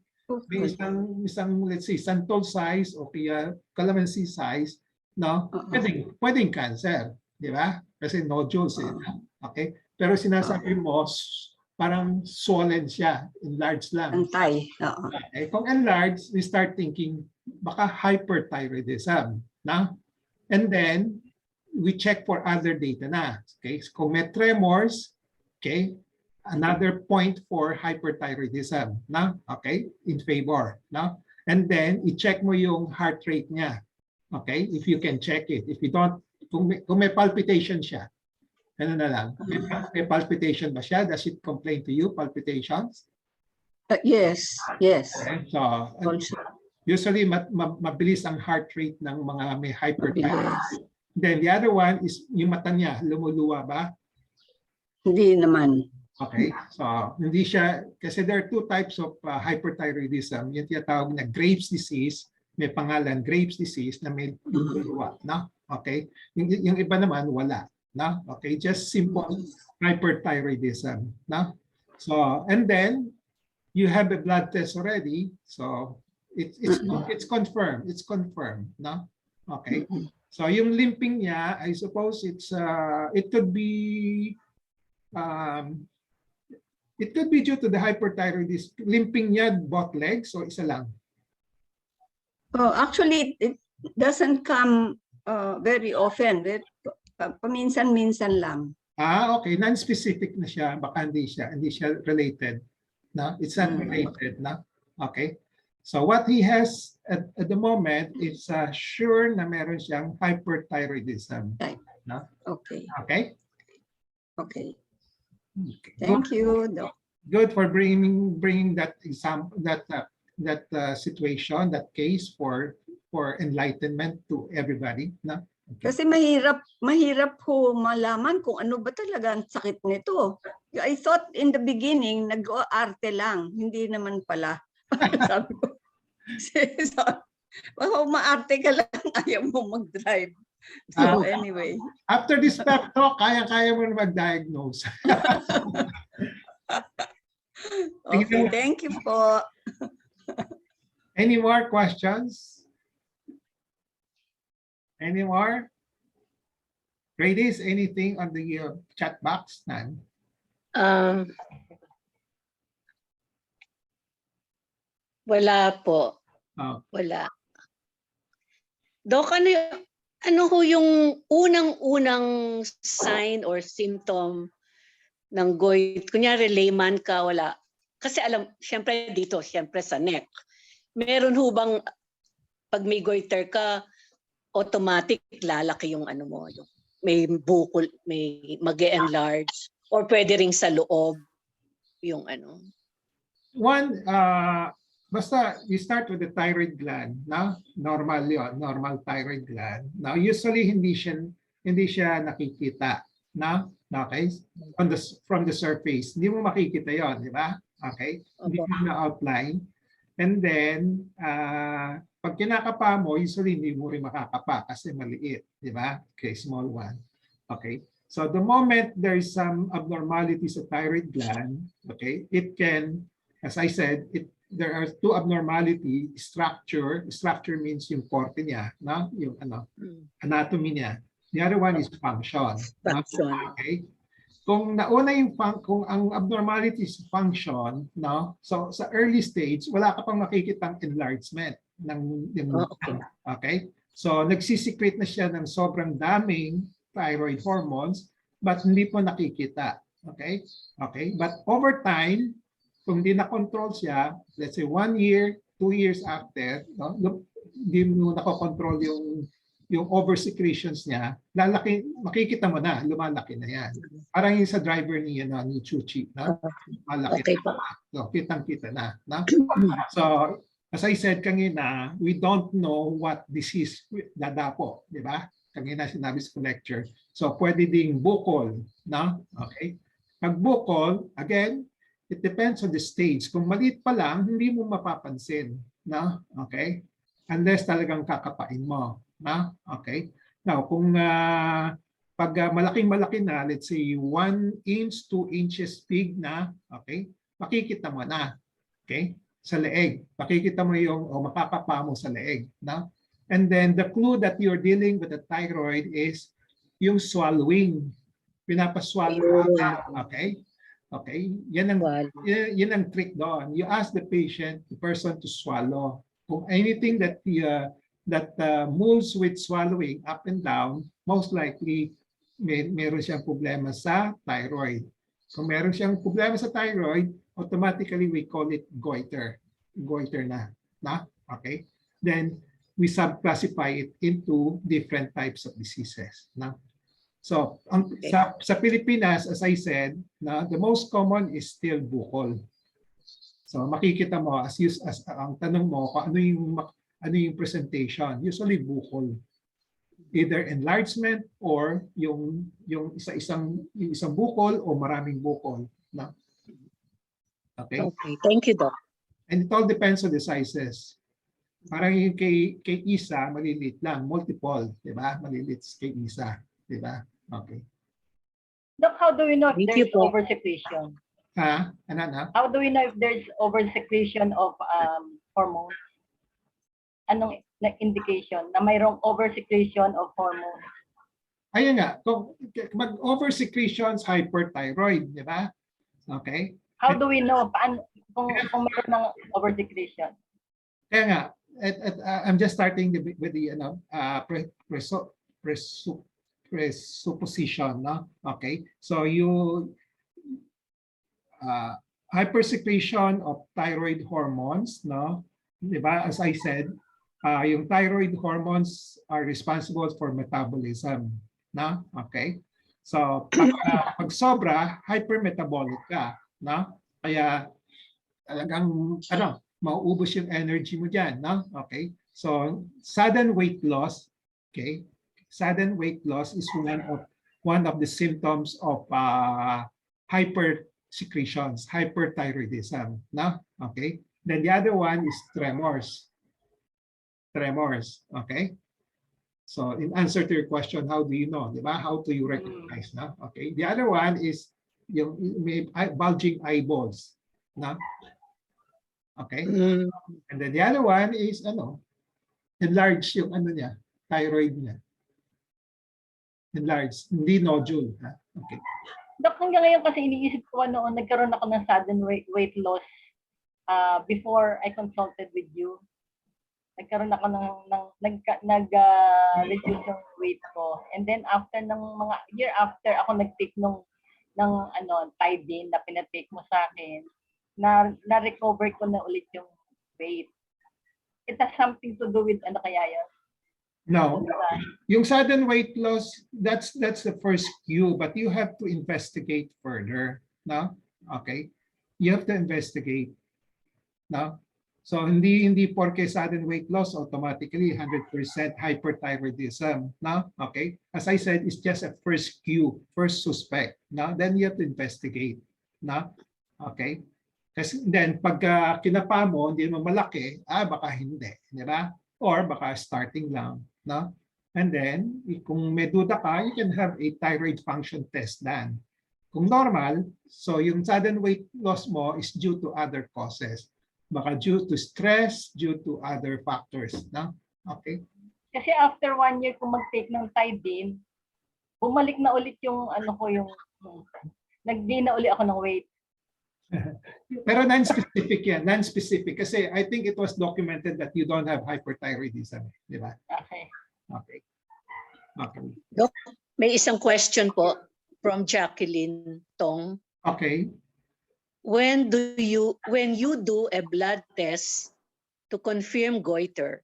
isang let's say santol size o kaya calamansi size, no? Pwedeng cancer, di ba? Kasi nodules okay? Pero sinasabi mo parang swollen siya, enlarged lang. Antay. Okay? Kung enlarged, we start thinking baka hyperthyroidism, na? And then we check for other data na. Okay? So kung may tremors, okay, another point for hyperthyroidism, na? Okay, in favor, na? And then, i-check mo yung heart rate niya. Okay? If you can check it. If you don't, kung may palpitation siya, ano na lang, may palpitation ba siya? Does it complain to you, palpitations? Yes, yes. Okay. So, Also, usually, mabilis ang heart rate ng mga may hyperthyroid. mabilis. Then, the other one is yung mata niya, lumuluwa ba? Hindi naman. Okay, so hindi siya, kasi there are two types of hyperthyroidism. Yung tinatawag na Graves' disease, may pangalan Graves' disease na may lumuluwa, no? Okay, yung iba naman wala, no? Okay, just simple hyperthyroidism, no? So, and then you have a blood test already, so it's confirmed, no? Okay, so yung limping niya, I suppose it could be due to the hyperthyroidism. Limping niya both legs o isa lang? Oh, actually, it doesn't come very often. Paminsan-minsan lang. Okay, non-specific na siya, baka hindi siya related, no? It's not related, no? Okay. So what he has at the moment is sure na meron siyang hyperthyroidism, no? Okay. Okay. Okay. Okay. Thank you, Doc. Good for bringing that example, that situation, that case for enlightenment to everybody, no? Okay. Kasi mahirap ho malaman kung ano ba talaga ang sakit nito. I thought in the beginning, nag-arte lang. Hindi naman pala. Sabi ko, baka umaarte ka lang, ayaw mo mag-drive. So anyway. After this pep talk, kaya mo na mag-diagnose. Okay, thank you po. Any more questions? Any more? Ladies, anything on the chat box? None. Wala po. Oh. Wala. Dok, ano ho yung unang-unang sign or symptom ng goit? Kunyari, layman ka, wala. Kasi alam, syempre dito, syempre sa neck. Meron ho bang, pag may goiter ka, automatic lalaki yung ano mo, yung may bukol, may mag-enlarge, or pwede ring sa loob yung ano? One, basta you start with the thyroid gland, no? Normal yon, normal thyroid gland. Now usually hindi siya nakikita, no? Okay? From the surface, hindi mo makikita yon, di ba? Okay? Hindi mo na-outline. And then pag kinakapa mo, usually hindi mo rin makakapa kasi maliit, di ba? Okay, small one. Okay? So the moment there is some abnormalities sa thyroid gland, okay, it can, as I said, there are two abnormality, structure means yung korte niya, no? Yung anatomy niya. The other one is function. Function. Okay? Kung nauna kung ang abnormality is function, no? So sa early stage, wala ka pang makikitang enlargement ng okay? So nagsisecrete na siya ng sobrang daming thyroid hormones but hindi po nakikita. Okay? Okay? But over time, kung di na-control siya, let's say 1 year, 2 years after, no, hindi mo nakokontrol yung over-secretions niya, makikita mo na, lumalaki na yan. Parang yung sa driver niya, no, ni Chuchi, no? Malaki Okay na. So, kitang-kita na. No? So, as I said kanina, we don't know what disease dadapo, di ba? Kanina sinabi sa lecture. So, pwede ding bukol, no? Okay? Pag bukol, again, it depends on the stage. Kung maliit pa lang, hindi mo mapapansin, no? Okay? Unless talagang kakapain mo, no? Okay? Now, kung pag malaking-malaki na, let's say 1 inch, 2 inches big na, okay? Makikita mo na, okay? Sa leeg. Makikita mo yung makakapa mo sa leeg, no? And then the clue that you're dealing with the thyroid is yung swallowing. Pinapaswallow ka, okay? Okay, yan ang trick doon. You ask the person to swallow. Kung anything that moves with swallowing up and down, most likely meron siyang problema sa thyroid. Kung meron siyang problema sa thyroid, automatically we call it goiter. Goiter na. na? Okay? Then we subclassify it into different types of diseases, na? So, sa Pilipinas, as I said, na the most common is still bukol. So, makikita mo as ang tanong mo kung ano yung presentation, usually bukol. Either enlargement or yung isang bukol o maraming bukol, na? Okay? Okay, thank you, Doc. And it all depends on the sizes. Parang yung kay isa, maliliit lang, multiple, di ba? Maliliit kay isa, di ba? Okay. Doc, how do we know if Thank there's you po. oversecretion? Ha? Ano na? How do we know if there's oversecretion of hormones? Anong indication na mayroong oversecretion of hormones? Ayun nga, kung mag-oversecretions, hyperthyroid, di ba? Okay? How do we know kung mayroon ng oversecretion? Kaya nga, I'm just starting with the presupposition, no? Okay? So hypersecretion of thyroid hormones, no? Diba? As I said, yung thyroid hormones are responsible for metabolism, no? Okay? So pag sobra, hypermetabolic ka, no? Kaya talagang mauubos yung energy mo diyan, no? Okay? So sudden weight loss, okay? Sudden weight loss is one of the symptoms of hypersecretions, hyperthyroidism, no? Okay? Then the other one is tremors. Tremors, okay? So in answer to your question, how do you know, di ba? How do you recognize, no? Okay? The other one is yung may bulging eyeballs, no? Okay? And then the other one is enlarge yung niya, thyroid niya. Enlarge, hindi nodule, ha? Okay. Dok, hanggang ngayon kasi iniisip ko noon, nagkaroon ako ng sudden weight loss before I consulted with you. Nagkaroon ako nag-reduce yung weight ko. And then after ng mga year after ako nag-take ng Tidine na pinatake mo sa akin, na-recover ko na ulit yung weight. It has something to do with kaya yun? No, yung sudden weight loss, that's the first cue, but you have to investigate further, no? Okay, you have to investigate, no? So hindi porke sudden weight loss automatically 100% hyperthyroidism, no? Okay, as I said, it's just a first cue, first suspect, no? Then you have to investigate, no? Okay, kasi then pag kinapa mo hindi mo malaki, baka hindi, di ba? Or baka starting lang, no? And then, kung may duda ka, you can have a thyroid function test done. Kung normal, so yung sudden weight loss mo is due to other causes. Baka due to stress, due to other factors, no? Okay? Kasi after 1 year kung mag-take ng Tidine, bumalik na ulit yung nag-gain na ulit ako ng weight. Pero non-specific yan, non-specific. Kasi I think it was documented that you don't have hyperthyroidism, di ba? Okay. Okay. Okay. Doc, may isang question po from Jacqueline Tong. Okay. When you do a blood test to confirm goiter,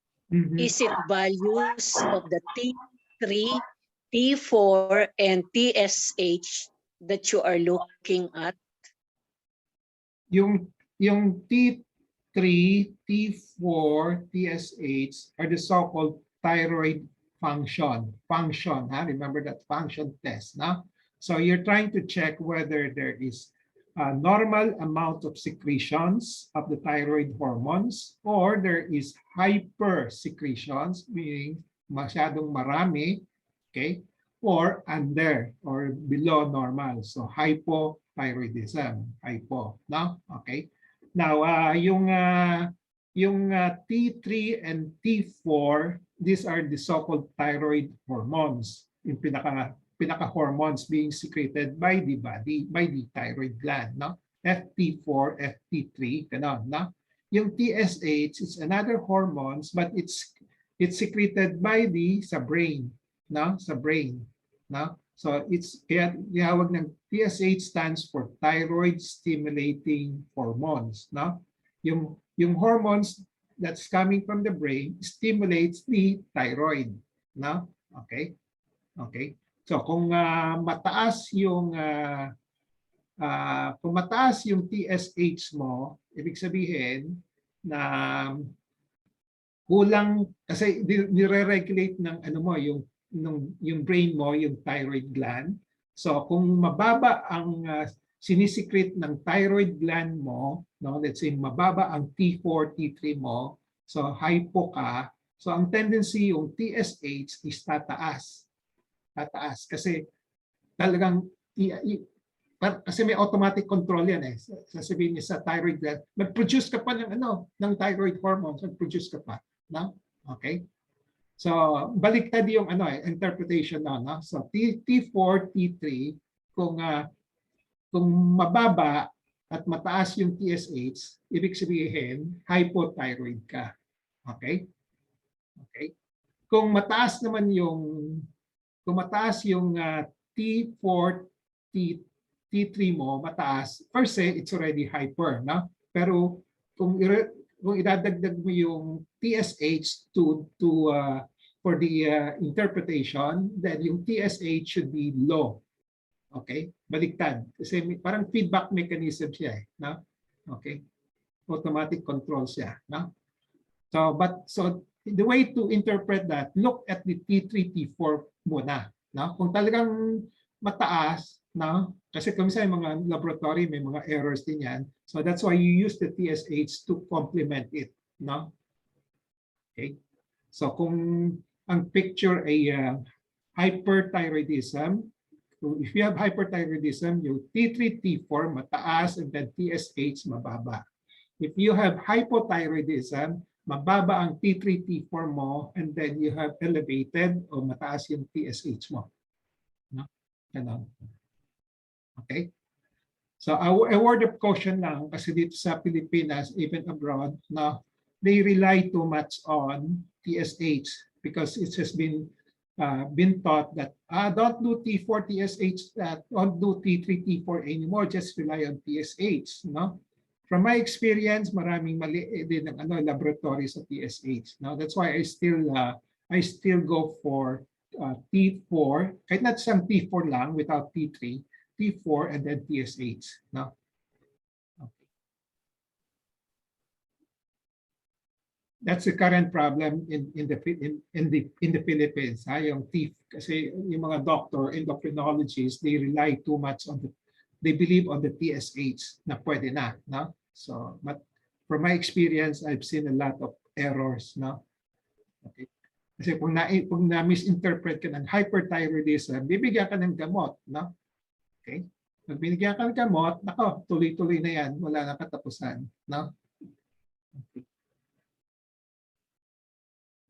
is it values of the T3, T4, and TSH that you are looking at? Yung T3, T4, TSH are the so-called thyroid function. Remember that function test, no? So you're trying to check whether there is a normal amount of secretions of the thyroid hormones or there is hypersecretions, meaning masyadong marami, okay? Or under or below normal. So hypothyroidism, hypo, no? Okay. Now, yung T3 and T4, these are the so-called thyroid hormones, yung pinaka-hormones being secreted by the body, by the thyroid gland, no? FT4, FT3, ganon, no? Yung TSH is another hormones, but it's secreted by sa brain, no? Sa brain, no? So it's kaya tawag ng TSH stands for thyroid stimulating hormones, no? Yung hormones that's coming from the brain stimulates the thyroid. No? Okay? Okay. So kung mataas yung TSH mo, ibig sabihin na kulang kasi nire-regulate ng ano mo yung brain mo, yung thyroid gland. So kung mababa ang sinisecrete ng thyroid gland mo, no, let's say mababa ang T4, T3 mo, so hypo ka, so ang tendency yung TSH is tataas. Tataas kasi talagang kasi may automatic control yan eh. Sasabihin niya sa thyroid gland, mag-produce ka pa ng thyroid hormones, mag-produce ka pa, no? Okay? So baliktad yung interpretation no? So T4, T3 kung mababa at mataas yung TSH, ibig sabihin hypothyroid ka. Okay? Okay? Kung mataas yung T4, T3 mo mataas, per se it's already hyper, no? Pero kung idadagdag mo yung TSH for the interpretation, then yung TSH should be low. Okay? Baliktad. Kasi parang feedback mechanism siya eh. No? Okay? Automatic control siya. No? So the way to interpret that, look at the T3, T4 muna. No? Kung talagang mataas, no? Kasi kung sa mga laboratory, may mga errors din yan. So that's why you use the TSH to complement it. No? Okay? So kung ang picture ay hyperthyroidism, so if you have hyperthyroidism, yung T3, T4 mataas and then TSH mababa. If you have hypothyroidism, mababa ang T3, T4 mo and then you have elevated o mataas yung TSH mo. No? Ganon. Okay? So a word of caution lang kasi dito sa Pilipinas, even abroad, no, they rely too much on TSH because it has been taught that don't do T4, TSH, don't do T3, T4 anymore, just rely on TSH. No? From my experience, maraming mali din ang laboratory sa TSH. No? That's why I still go for T4, kahit not some T4 lang without T3, T4 and then TSH. No? That's the current problem in the Philippines. Yung kasi yung mga endocrinologists, they rely too much on they believe on the TSH na pwede na, no? So, but from my experience, I've seen a lot of errors, no? Okay. Kasi kung na-misinterpret ka ng hyperthyroidism, bibigyan ka ng gamot, no? Okay? Pag binigyan ka ng gamot, nako, tuloy-tuloy na yan, wala na katapusan, no? Okay.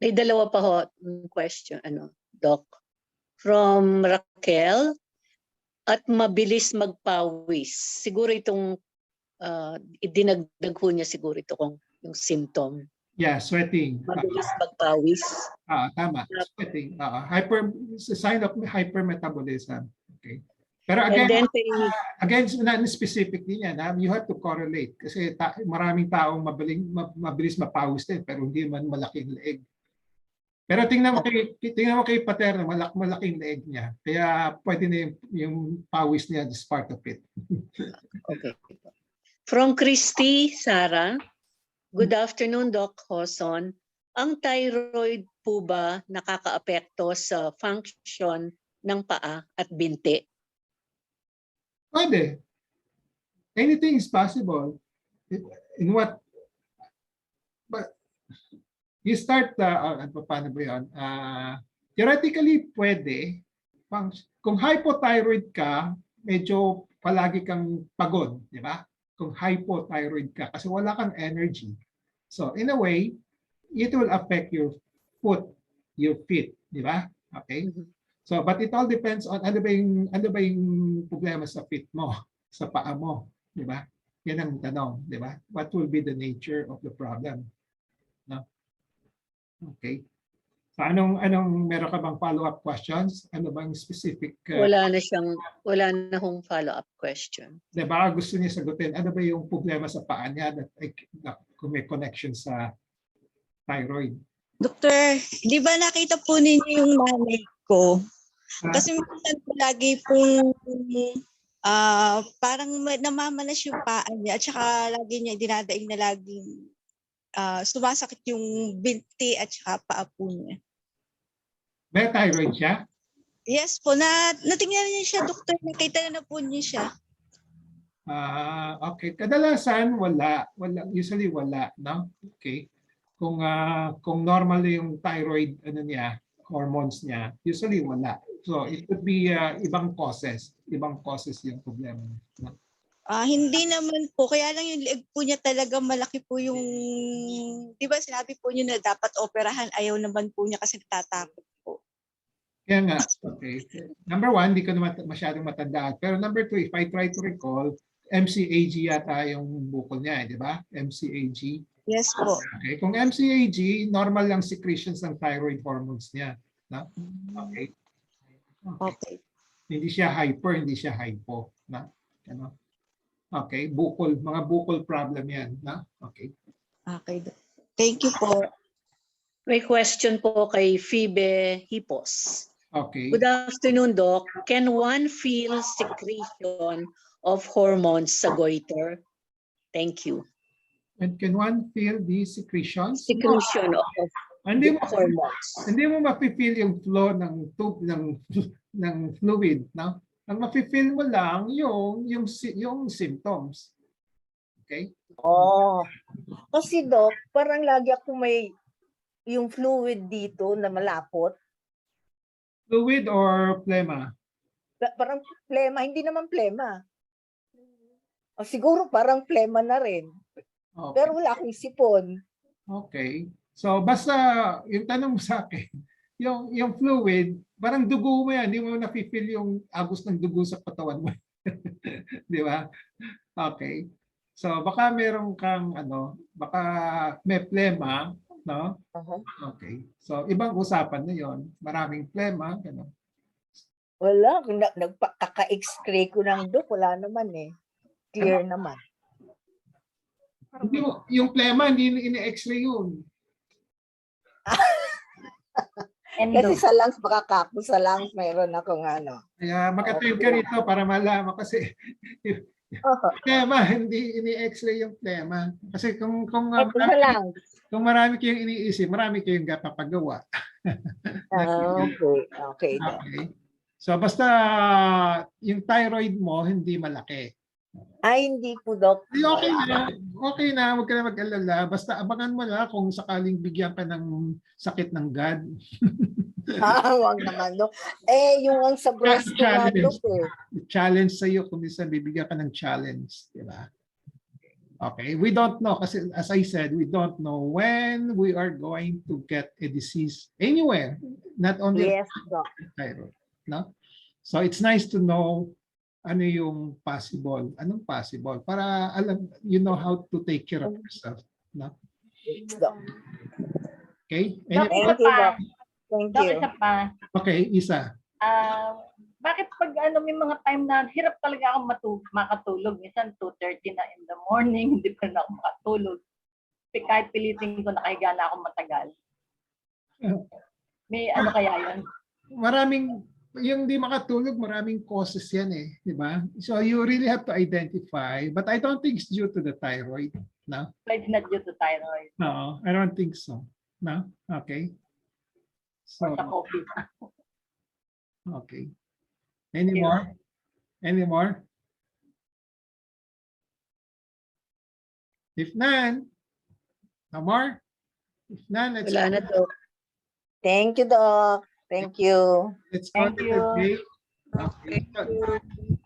May dalawa pa ho question, Doc. From Raquel, at mabilis magpawis. Siguro itong idinagdag ho niya siguro ito kung yung symptom. Yeah, sweating. Mabilis magpawis. Tama. Sweating. It's a sign of hypermetabolism. Okay. Pero again, specific din yan. You have to correlate. Kasi maraming taong mabilis mapawis din pero hindi man malaking leeg. Pero tingnan mo kay Paterno, malaking leeg niya. Kaya pwede na yung pawis niya is part of it. Okay. From Christy Sara, good afternoon, Doc Joson. Ang thyroid po ba nakakaapekto sa function ng paa at binti? Pwede. Anything is possible. In what? But you start, paano ba yun? Theoretically, pwede. Kung hypothyroid ka, medyo palagi kang pagod, di ba? Kung hypothyroid ka, kasi wala kang energy. So, in a way, it will affect your feet, di ba? Okay? So, but it all depends on ano ba yung problema sa feet mo, sa paa mo, di ba? Yan ang tanong, di ba? What will be the nature of the problem? No? Okay. So anong meron ka bang follow-up questions? Ano bang specific? Wala na hong follow-up question. Diba gusto niya sagutin, ano ba yung problema sa paa niya that kung may connection sa thyroid. Doktor, di ba nakita po ninyo yung nanay ko? Ah, Kasi minsan po lagi pong parang namamanas yung paa niya at saka lagi niya dinadaing na laging sumasakit yung binti at saka paa po niya. may thyroid siya? Yes po, natingnan niya siya, doktor. Nakita na po niya siya. Okay. Kadalasan wala. Usually wala, no? Okay. Kung normal yung thyroid niya, hormones niya, usually wala. So it could be ibang causes yung problema niya. No? Hindi naman po. Kaya lang yung leeg po niya talaga malaki po yung... Di ba sinabi po niyo na dapat operahan? Ayaw naman po niya kasi natatakot po. Kaya nga, okay. Number 1, di ko naman masyadong matandaan. Pero number 2, if I try to recall, MCAG yata yung bukol niya, di ba? MCAG. Yes po. Okay. Kung MCAG, normal lang secretions ng thyroid hormones niya. No? Okay. Okay. Hindi siya hyper, hindi siya hypo. No? Ano? Okay. Mga bukol problem yan. No? Okay. Okay. Thank you po. May question po kay Phoebe Hipos. Okay. Good afternoon, Doc. Can one feel secretion of hormones sa goiter? Thank you. And can one feel the secretions? Secretion of Hindi mo hormones. hindi mo mapi-feel yung flow ng tube ng fluid, no? Ang mapi-feel mo lang yung symptoms. Okay? Oh. Kasi Doc, parang lagi ako may yung fluid dito na malapot. Fluid or phlegma? Parang plema, hindi naman plema. O siguro parang plema na rin. Okay. Pero wala akong sipon. Okay. So basta yung tanong mo sa akin, yung fluid, parang dugo mo yan, hindi mo nafe-feel yung agos ng dugo sa katawan mo. Di ba? Okay. So baka meron kang baka may phlegma, no? Okay. So ibang usapan na 'yon. Maraming phlegma, gano'n. Wala, nagpaka-x-ray ko ng Doc, wala naman eh. Clear naman. Hindi mo, yung phlegma hindi ini-x-ray yun. Kasi sa lungs, baka kako sa lungs, mayroon akong Kaya makatrain ka rito para malaman kasi phlegma, hindi ini-x-ray yung phlegma. Kasi kung sa lungs. kung marami kayong iniisip, marami kayong papagawa. Okay. Okay. So basta yung thyroid mo hindi malaki. Ay, hindi po, Doc. Okay na. Okay na, huwag ka na mag-alala. Basta abangan mo na kung sakaling bigyan ka ng sakit ng God. Huwag naman, Doc. Yung ang sa breast ko nga, Doc eh. Challenge sa iyo kung minsan bibigyan ka ng challenge, di ba? Okay, we don't know kasi as I said, we don't know when we are going to get a disease anywhere, not only Yes, Doc. thyroid, no? So it's nice to know ano yung possible, anong possible para alam you know how to take care of yourself, no? Yes, Doc. Okay? Doc, Any, isa Thank you, pa. Doc. Thank Doc, you. isa pa. okay, Isa. Bakit pag may mga time na hirap talaga akong makatulog. Minsan 2:30 na in the morning, hindi pa rin ako makatulog. Kahit pilitin ko nakahiga na ako matagal. May ano kaya yun? Yung di makatulog, maraming causes yan eh, di ba? So you really have to identify, but I don't think it's due to the thyroid, no? It's not due to thyroid. No, I don't think so. No? Okay. So, Or sa coffee. okay. Any more? Any more? If none, no more? If none, Wala na, Doc. Thank you, Doc. Thank you. let's go Thank to you. the break. Okay.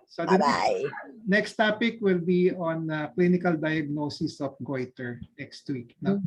So the Bye-bye. next topic will be on clinical diagnosis of goiter next week. No?